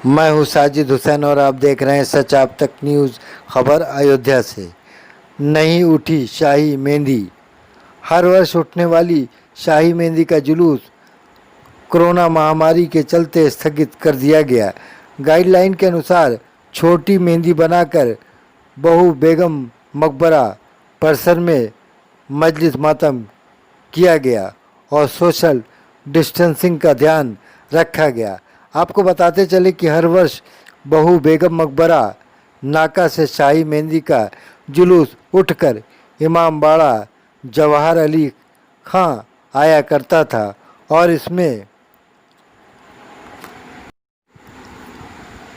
मैं हूं साजिद हुसैन और आप देख रहे हैं सच आप तक न्यूज़। खबर अयोध्या से। नहीं उठी शाही मेहंदी। हर वर्ष उठने वाली शाही मेहंदी का जुलूस कोरोना महामारी के चलते स्थगित कर दिया गया। गाइडलाइन के अनुसार छोटी मेहंदी बनाकर बहू बेगम मकबरा परिसर में मजलिस मातम किया गया और सोशल डिस्टेंसिंग का ध्यान रखा गया। आपको बताते चले कि हर वर्ष बहू बेगम मकबरा नाका से शाही मेहंदी का जुलूस उठकर इमामबाड़ा जवाहर अली खां आया करता था और इसमें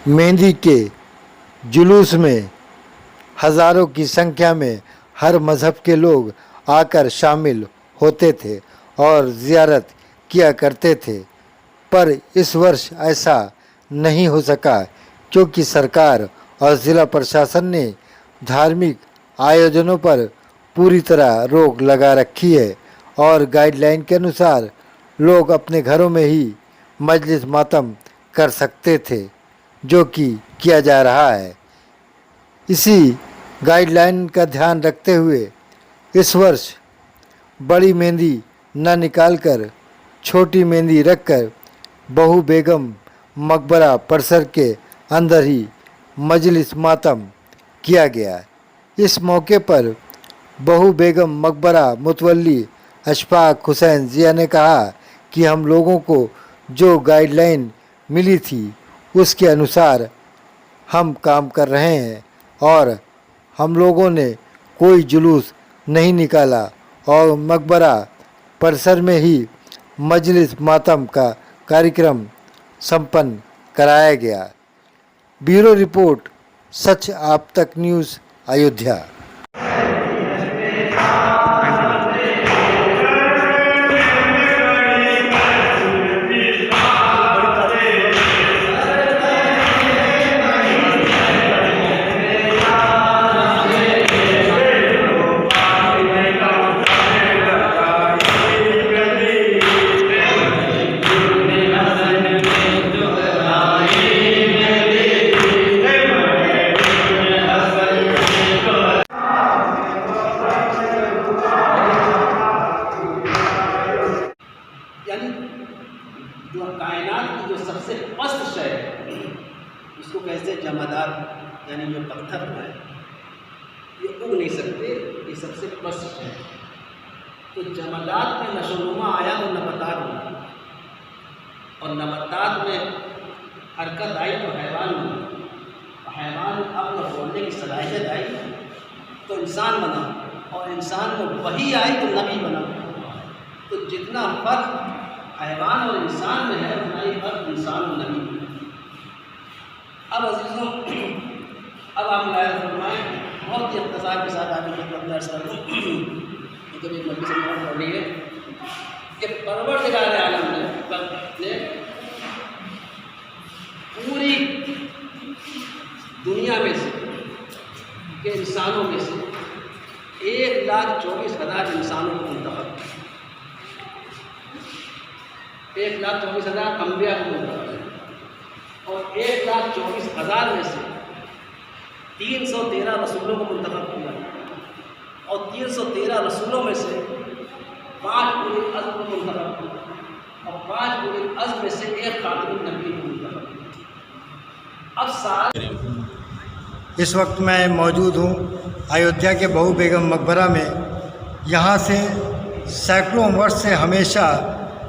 मेहंदी के जुलूस में हज़ारों की संख्या में हर मज़हब के लोग आकर शामिल होते थे और ज़ियारत किया करते थे। पर इस वर्ष ऐसा नहीं हो सका क्योंकि सरकार और ज़िला प्रशासन ने धार्मिक आयोजनों पर पूरी तरह रोक लगा रखी है और गाइडलाइन के अनुसार लोग अपने घरों में ही मजलिस मातम कर सकते थे, जो कि किया जा रहा है। इसी गाइडलाइन का ध्यान रखते हुए इस वर्ष बड़ी मेहंदी न निकालकर छोटी मेहंदी रखकर बहू बेगम मकबरा परिसर के अंदर ही मजलिस मातम किया गया। इस मौके पर बहू बेगम मकबरा मुतवल्ली अशफाक हुसैन जिया ने कहा कि हम लोगों को जो गाइडलाइन मिली थी उसके अनुसार हम काम कर रहे हैं और हम लोगों ने कोई जुलूस नहीं निकाला और मकबरा परिसर में ही मजलिस मातम का कार्यक्रम संपन्न कराया गया। ब्यूरो रिपोर्ट सच आप तक न्यूज़ अयोध्या। जो कायनात की जो सबसे पस्त शय है उसको कहते हैं जमादार, यानी जो पत्थर है ये उग नहीं सकते, ये सबसे पस्त शय है। तो जमादात में नशोनुमा आया तो नबातात बना और नबातात में हरकत आई तो हैवान बना, हैवान अपना बोलने की सलाहियत आई तो इंसान बना और इंसान में वही आई तो नबी बना। तो जितना फर्क हैवान और इंसान में है उतना ही फर्क इंसान और नबी में। अब अजीज़ों, अब आप मुलाहिज़ा फरमाएं, बहुत ही इख्तिसार के साथ आपको मतलब दर्ज कर दूँ क्योंकि एक मजलिस में बहुत पढ़ी है कि परवरदिगार आलम ने पूरी दुनिया में से के इंसानों में से 1,24,000 इंसानों को मुंतखब, 1,24,000 अम्बिया को मुंतखब और 1,24,000 में से 313 रसूलों को मुंतखब किया और 313 रसूलों में से 5 उलुल अज़्म को मुंतखब किया और 5 उलुल अज़्म में से 1 खातमुन नबी को मुंतखब किया। अब साल इस वक्त मैं मौजूद हूँ अयोध्या के बहू बेगम मकबरा में। यहाँ से सैकड़ों वर्ष से हमेशा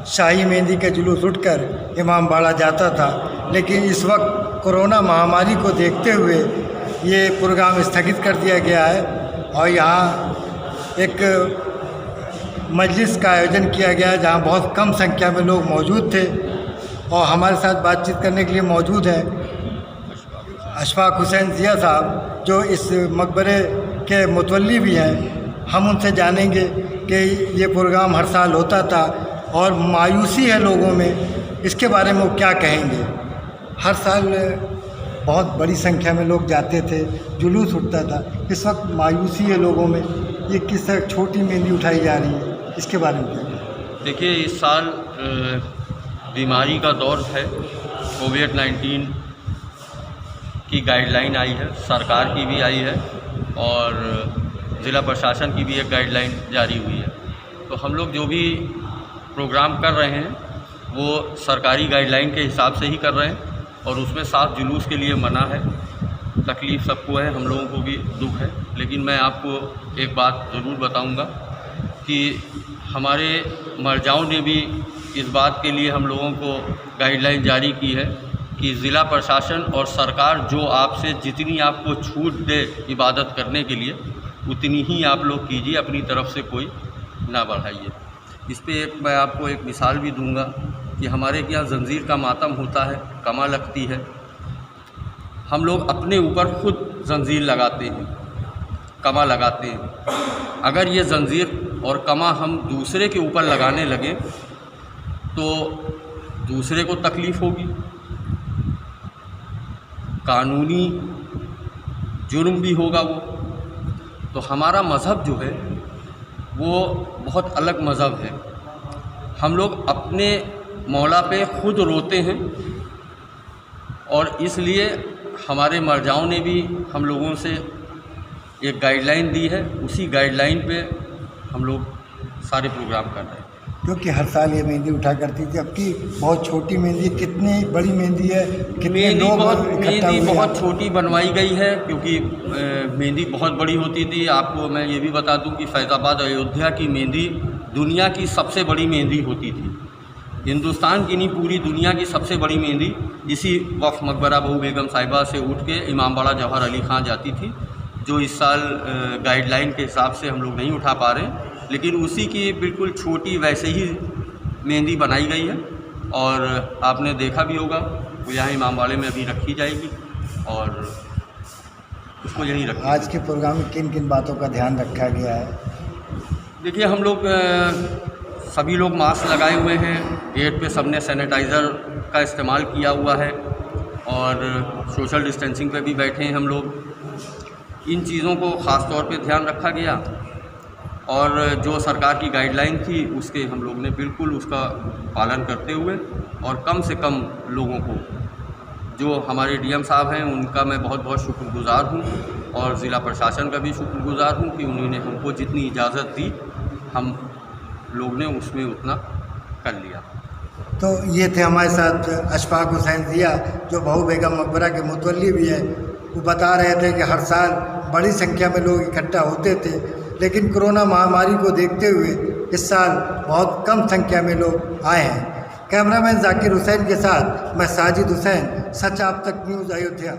शाही मेहंदी का जुलूस उठकर इमामबाड़ा जाता था, लेकिन इस वक्त कोरोना महामारी को देखते हुए ये प्रोग्राम स्थगित कर दिया गया है और यहाँ एक मजलिस का आयोजन किया गया है जहाँ बहुत कम संख्या में लोग मौजूद थे और हमारे साथ बातचीत करने के लिए मौजूद हैं अशफाक हुसैन जिया साहब, जो इस मकबरे के मुतवल्ली भी हैं। हम उनसे जानेंगे कि ये प्रोग्राम हर साल होता था और मायूसी है लोगों में, इसके बारे में वो क्या कहेंगे। हर साल बहुत बड़ी संख्या में लोग जाते थे, जुलूस उठता था, इस वक्त मायूसी है लोगों में, ये किस तरह छोटी मेहंदी उठाई जा रही है, इसके बारे में क्या? देखिए, इस साल बीमारी का दौर है, कोविड-19 की गाइडलाइन आई है, सरकार की भी आई है और ज़िला प्रशासन की भी एक गाइडलाइन जारी हुई है। तो हम लोग जो भी प्रोग्राम कर रहे हैं वो सरकारी गाइडलाइन के हिसाब से ही कर रहे हैं और उसमें साफ जुलूस के लिए मना है। तकलीफ़ सबको है, हम लोगों को भी दुख है, लेकिन मैं आपको एक बात ज़रूर बताऊंगा कि हमारे मर्जाओं ने भी इस बात के लिए हम लोगों को गाइडलाइन जारी की है कि ज़िला प्रशासन और सरकार जो आपसे जितनी आपको छूट दे इबादत करने के लिए उतनी ही आप लोग कीजिए, अपनी तरफ से कोई ना बढ़ाइए। इस पे मैं आपको एक मिसाल भी दूंगा कि हमारे यहाँ जंजीर का मातम होता है, कमा लगती है, हम लोग अपने ऊपर खुद जंजीर लगाते हैं, कमा लगाते हैं। अगर ये जंजीर और कमा हम दूसरे के ऊपर लगाने लगे तो दूसरे को तकलीफ़ होगी, कानूनी जुर्म भी होगा वो। तो हमारा मज़हब जो है वो बहुत अलग मज़हब है। हम लोग अपने मौला पे ख़ुद रोते हैं और इसलिए हमारे मर्जाओं ने भी हम लोगों से एक गाइडलाइन दी है, उसी गाइडलाइन पे हम लोग सारे प्रोग्राम कर रहे हैं। क्योंकि हर साल ये मेहंदी उठा करती थी, अब की बहुत छोटी मेहंदी, कितनी बड़ी मेहंदी है, कितने लोग इकट्ठा हुए? बहुत छोटी बनवाई गई है क्योंकि मेहंदी बहुत बड़ी होती थी। आपको मैं ये भी बता दूं कि फैज़ाबाद अयोध्या की मेहंदी दुनिया की सबसे बड़ी मेहंदी होती थी। हिंदुस्तान की नहीं, पूरी दुनिया की सबसे बड़ी मेहंदी इसी वक्फ मकबरा बहू बेगम साहिबा से उठ के इमामबाड़ा जौहर अली खां जाती थी, जो इस साल गाइडलाइन के हिसाब से हम लोग नहीं उठा पा रहे हैं, लेकिन उसी की बिल्कुल छोटी वैसे ही मेहंदी बनाई गई है और आपने देखा भी होगा वो यहाँ इमामबाड़े में अभी रखी जाएगी और उसको यहीं रखा। आज के प्रोग्राम में किन किन बातों का ध्यान रखा गया है? देखिए, हम लोग सभी लोग मास्क लगाए हुए हैं, गेट पे सबने सैनिटाइज़र का इस्तेमाल किया हुआ है और सोशल डिस्टेंसिंग पे भी बैठे हैं हम लोग। इन चीज़ों को ख़ास तौर पे ध्यान रखा गया और जो सरकार की गाइडलाइन थी उसके हम लोग ने बिल्कुल उसका पालन करते हुए और कम से कम लोगों को, जो हमारे डीएम साहब हैं उनका मैं बहुत बहुत शुक्रगुज़ार हूँ और ज़िला प्रशासन का भी शुक्रगुज़ार हूँ कि उन्होंने हमको जितनी इजाज़त दी हम लोग ने उसमें उतना कर लिया। तो ये थे हमारे साथ अशफाक हुसैन ज़िया, जो बहू बेगम मकबरा के मुतवल्ली भी है। वो बता रहे थे कि हर साल बड़ी संख्या में लोग इकट्ठा होते थे, लेकिन कोरोना महामारी को देखते हुए इस साल बहुत कम संख्या में लोग आए हैं। कैमरामैन जाकिर हुसैन के साथ मैं साजिद हुसैन, सच आप तक न्यूज़, अयोध्या।